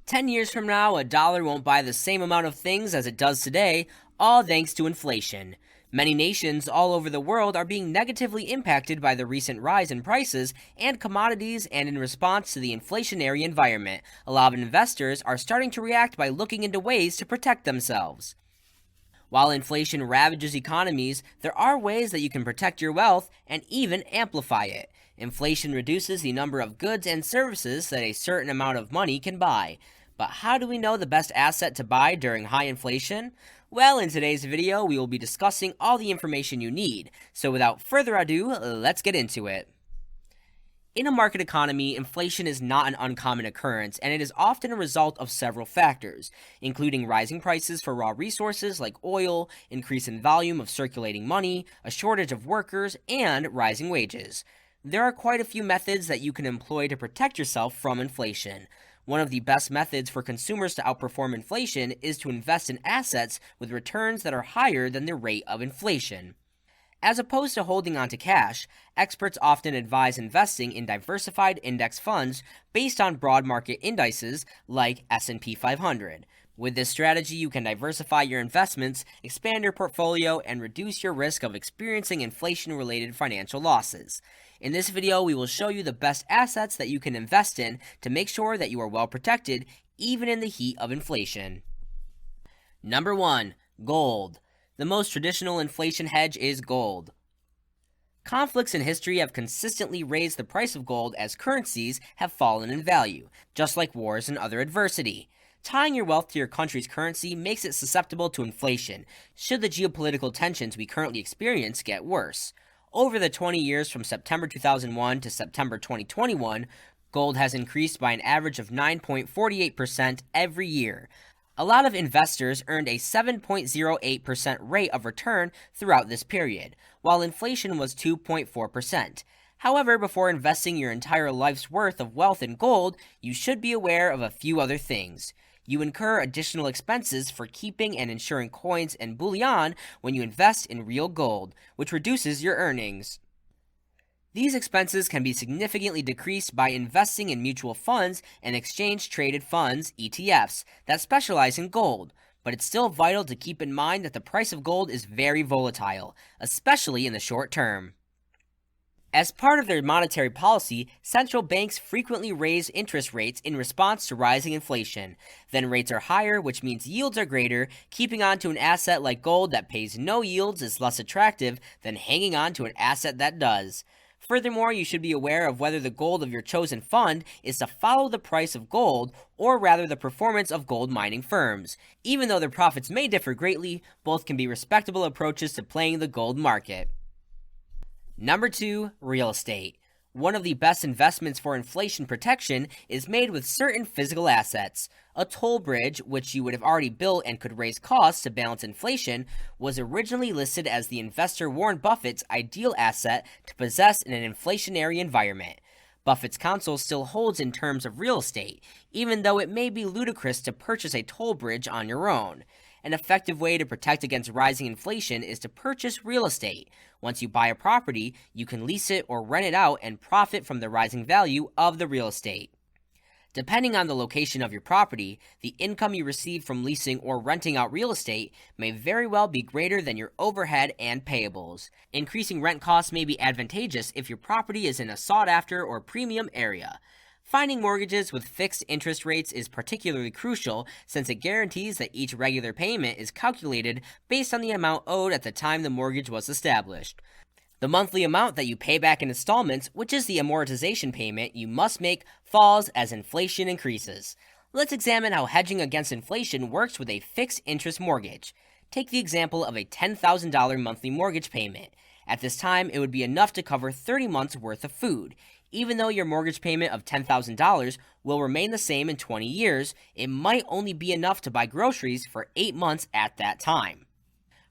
10 years from now, a dollar won't buy the same amount of things as it does today, all thanks to inflation. Many nations all over the world are being negatively impacted by the recent rise in prices and commodities, and in response to the inflationary environment, a lot of investors are starting to react by looking into ways to protect themselves. While inflation ravages economies, there are ways that you can protect your wealth and even amplify it. Inflation reduces the number of goods and services that a certain amount of money can buy. But how do we know the best asset to buy during high inflation? Well, in today's video, we will be discussing all the information you need. So without further ado, let's get into it. In a market economy, inflation is not an uncommon occurrence, and it is often a result of several factors, including rising prices for raw resources like oil, increase in volume of circulating money, a shortage of workers, and rising wages. There are quite a few methods that you can employ to protect yourself from inflation. One of the best methods for consumers to outperform inflation is to invest in assets with returns that are higher than the rate of inflation. As opposed to holding onto cash, experts often advise investing in diversified index funds based on broad market indices like S&P 500. With this strategy, you can diversify your investments, expand your portfolio, and reduce your risk of experiencing inflation-related financial losses. In this video, we will show you the best assets that you can invest in to make sure that you are well protected even in the heat of inflation. Number 1. Gold. The most traditional inflation hedge is gold. Conflicts in history have consistently raised the price of gold as currencies have fallen in value, just like wars and other adversity. Tying your wealth to your country's currency makes it susceptible to inflation, should the geopolitical tensions we currently experience get worse. Over the 20 years from September 2001 to September 2021, gold has increased by an average of 9.48% every year. A lot of investors earned a 7.08% rate of return throughout this period, while inflation was 2.4%. However, before investing your entire life's worth of wealth in gold, you should be aware of a few other things. You incur additional expenses for keeping and insuring coins and bullion when you invest in real gold, which reduces your earnings. These expenses can be significantly decreased by investing in mutual funds and exchange-traded funds, ETFs, that specialize in gold, but it's still vital to keep in mind that the price of gold is very volatile, especially in the short term. As part of their monetary policy, central banks frequently raise interest rates in response to rising inflation. Then rates are higher, which means yields are greater. Keeping on to an asset like gold that pays no yields is less attractive than hanging on to an asset that does. Furthermore, you should be aware of whether the goal of your chosen fund is to follow the price of gold, or rather the performance of gold mining firms. Even though their profits may differ greatly, both can be respectable approaches to playing the gold market. Number 2. Real estate. One of the best investments for inflation protection is made with certain physical assets. A toll bridge, which you would have already built and could raise costs to balance inflation, was originally listed as the investor Warren Buffett's ideal asset to possess in an inflationary environment. Buffett's counsel still holds in terms of real estate, even though it may be ludicrous to purchase a toll bridge on your own. An effective way to protect against rising inflation is to purchase real estate. Once you buy a property, you can lease it or rent it out and profit from the rising value of the real estate. Depending on the location of your property, the income you receive from leasing or renting out real estate may very well be greater than your overhead and payables. Increasing rent costs may be advantageous if your property is in a sought-after or premium area. Finding mortgages with fixed interest rates is particularly crucial since it guarantees that each regular payment is calculated based on the amount owed at the time the mortgage was established. The monthly amount that you pay back in installments, which is the amortization payment you must make, falls as inflation increases. Let's examine how hedging against inflation works with a fixed interest mortgage. Take the example of a $10,000 monthly mortgage payment. At this time, it would be enough to cover 30 months worth of food. Even though your mortgage payment of $10,000 will remain the same in 20 years, it might only be enough to buy groceries for 8 months at that time.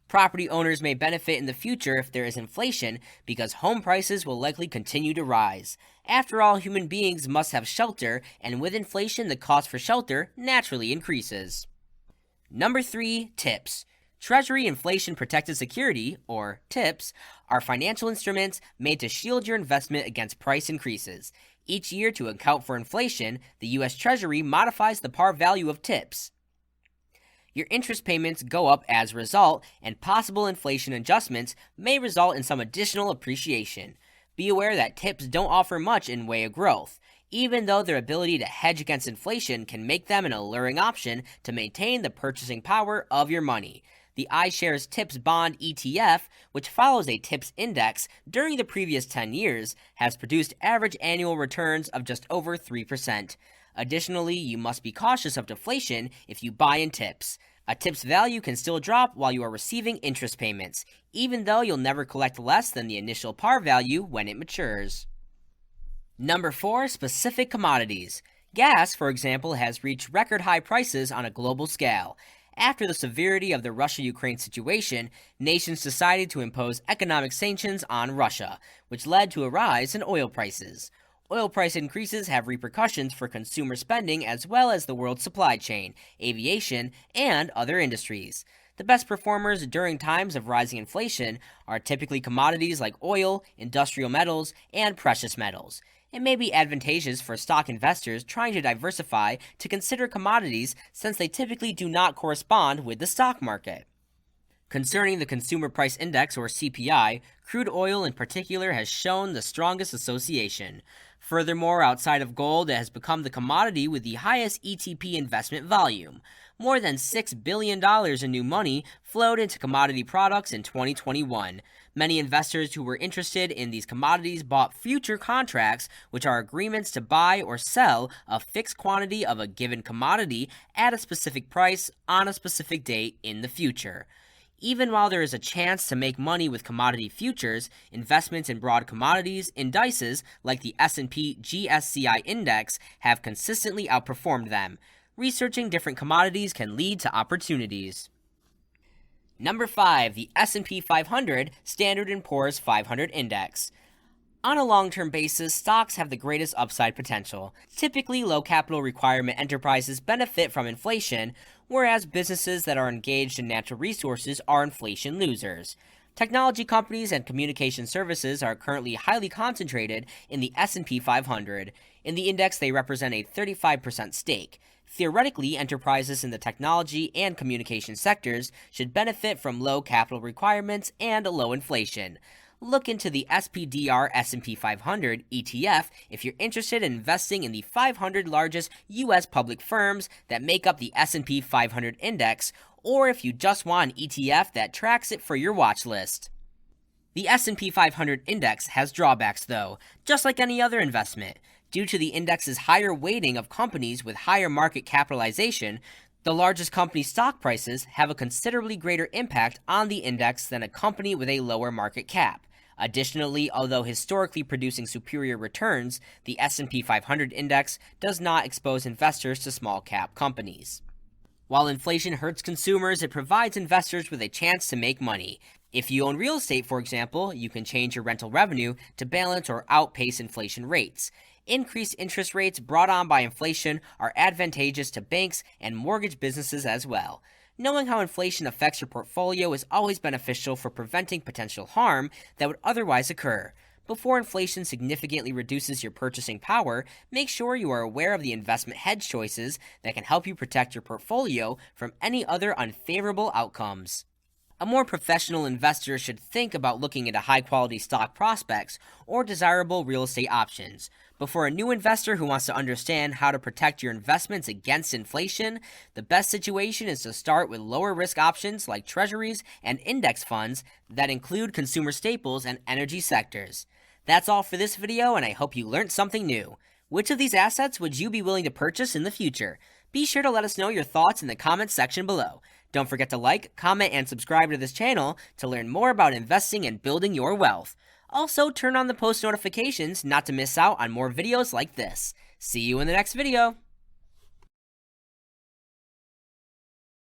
Property owners may benefit in the future if there is inflation because home prices will likely continue to rise. After all, human beings must have shelter, and with inflation, the cost for shelter naturally increases. Number 3. Tips. Treasury Inflation Protected Security, or TIPS, are financial instruments made to shield your investment against price increases. Each year, to account for inflation, the U.S. Treasury modifies the par value of tips. Your interest payments go up as a result, and possible inflation adjustments may result in some additional appreciation. Be aware that tips don't offer much in way of growth, even though their ability to hedge against inflation can make them an alluring option to maintain the purchasing power of your money. The iShares TIPS Bond ETF, which follows a TIPS index during the previous 10 years, has produced average annual returns of just over 3%. Additionally, you must be cautious of deflation if you buy in tips. A tip's value can still drop while you are receiving interest payments, even though you'll never collect less than the initial par value when it matures. Number 4. Specific commodities. Gas, for example, has reached record high prices on a global scale. After the severity of the Russia-Ukraine situation, nations decided to impose economic sanctions on Russia, which led to a rise in oil prices. Oil price increases have repercussions for consumer spending as well as the world's supply chain, aviation, and other industries. The best performers during times of rising inflation are typically commodities like oil, industrial metals, and precious metals. It may be advantageous for stock investors trying to diversify to consider commodities since they typically do not correspond with the stock market. Concerning the Consumer Price Index, or CPI, crude oil in particular has shown the strongest association. Furthermore, outside of gold, it has become the commodity with the highest ETP investment volume. More than $6 billion in new money flowed into commodity products in 2021. Many investors who were interested in these commodities bought future contracts, which are agreements to buy or sell a fixed quantity of a given commodity at a specific price on a specific date in the future. Even while there is a chance to make money with commodity futures, investments in broad commodities indices like the S&P GSCI index have consistently outperformed them. Researching different commodities can lead to opportunities. Number 5. The S&P 500 Standard & Poor's 500 Index. On a long-term basis, stocks have the greatest upside potential. Typically, low capital requirement enterprises benefit from inflation, whereas businesses that are engaged in natural resources are inflation losers. Technology companies and communication services are currently highly concentrated in the S&P 500. In the index, they represent a 35% stake. Theoretically, enterprises in the technology and communication sectors should benefit from low capital requirements and low inflation. Look into the SPDR S&P 500 ETF if you're interested in investing in the 500 largest U.S. public firms that make up the S&P 500 index, or if you just want an ETF that tracks it for your watch list. The S&P 500 index has drawbacks, though, just like any other investment. Due to the index's higher weighting of companies with higher market capitalization, the largest company stock prices have a considerably greater impact on the index than a company with a lower market cap. Additionally, although historically producing superior returns, the S&P 500 index does not expose investors to small-cap companies. While inflation hurts consumers, it provides investors with a chance to make money. If you own real estate, for example, you can change your rental revenue to balance or outpace inflation rates. Increased interest rates brought on by inflation are advantageous to banks and mortgage businesses as well. Knowing how inflation affects your portfolio is always beneficial for preventing potential harm that would otherwise occur. Before inflation significantly reduces your purchasing power, make sure you are aware of the investment hedge choices that can help you protect your portfolio from any other unfavorable outcomes. A more professional investor should think about looking into high-quality stock prospects or desirable real estate options. But for a new investor who wants to understand how to protect your investments against inflation, the best situation is to start with lower risk options like treasuries and index funds that include consumer staples and energy sectors. That's all for this video, and I hope you learned something new. Which of these assets would you be willing to purchase in the future? Be sure to let us know your thoughts in the comments section below. Don't forget to like, comment, and subscribe to this channel to learn more about investing and building your wealth. Also, turn on the post notifications not to miss out on more videos like this. See you in the next video.